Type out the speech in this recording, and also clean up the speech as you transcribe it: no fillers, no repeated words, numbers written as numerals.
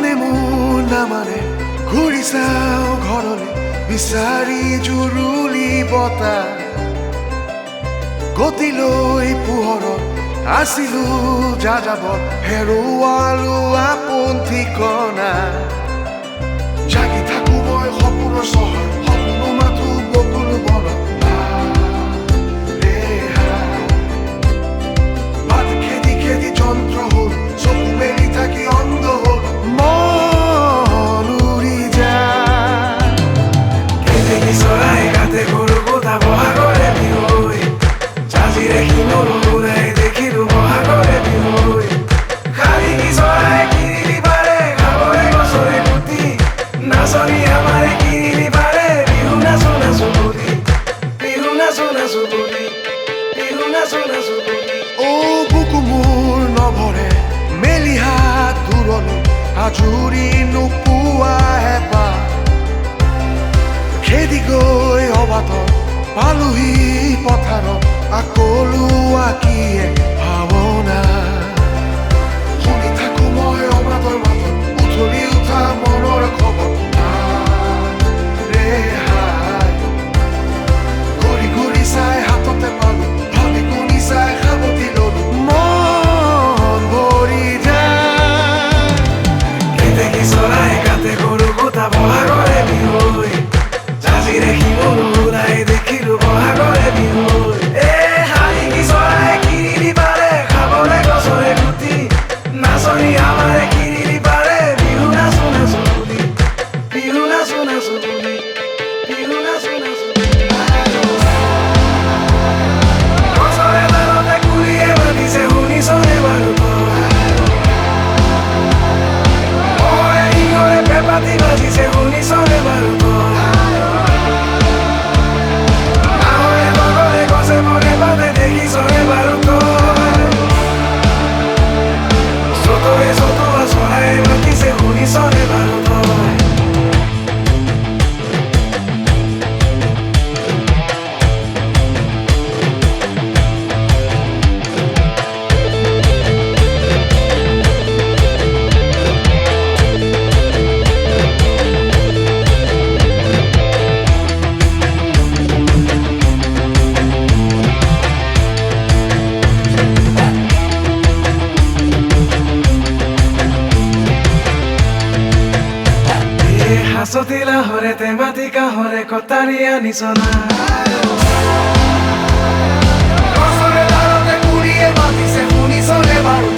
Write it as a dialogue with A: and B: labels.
A: মনে মোৰ নামানে ঘূৰি চাওঁ ঘৰলে বিচাৰি জুৰুলি বতাহ গতিলৈ পোহৰত আছিলো যাযাবৰ হেৰুৱালো আপোন ঠিকনা জাগি থাকো মই সপোনৰ চহৰ সপোনো মাথো বকুল বনত মাত খেদি খেদি যন্ত্ৰ হ'ল চকু মেলি থাকি অন্ধ হ'ল মন উৰি যায়
B: কেতেকী চৰাই গাতে গৰু গোটা বহাগৰে বিহুই জাজিৰে শিমলু উৰাই দেখিলো বহাগৰে বিহুই শালিকী চৰাই কিৰিলি পাৰে খাবৰে গছৰে গুটি নাচনি আমাৰে কিৰিলি পাৰে বিহু নাচো নাচো বুলি বিহু নাচো নাচো বুলি বিহু নাচো নাচো বুলি
A: অ বুকু মোৰ নভৰে মেলি হাত দূৰলৈ আজুৰি নোপোৱা হেঁপাহ খেদি গৈ অবাটত পালোহি পথাৰত আকলোৱা কি এক ভাৱনা শুনি থাকো মই অবাটৰ মাতত উঠলি উঠা মনৰ খবৰ ৰেহাই ঘূৰি ঘূৰি চাই হাততে পালো ভাবি গুণি চাই সাৱটি ললো মন ভৰি যায়
B: কেতেকী চৰাই গাতে গৰু গোটা বহাগৰে বিহুই জাজিৰে শিমলু উৰাই দেখিলো বহাগৰে বিহুই শালিকী চৰাই কিৰিলি পাৰে খাবলে গছৰে গুটি নাচনি আমাৰে কিৰিলি পাৰে বিহু নাচো নাচো বুলি বিহু নাচো নাচো বুলি বিহু নাচো নাচো বুলি গছৰে ডালতে কুলিয়ে মাতিছে শুনিছনে বাৰু তই শিঙৰে পেঁপাতি বাজিছে শুনিছনে বাৰু নাহৰে বগৰে গছে মনে বাটে দেখিছনে বাৰু চতৰে চতোৱা চৰাই মাতিছে শুনিছনে বাৰু হাঁচতি লাহৰে টেমাতি কাহৰে কটাৰী আনিছনা গছৰে ডালতে কুলিয়ে মাতিছে শুনিছনে বাৰু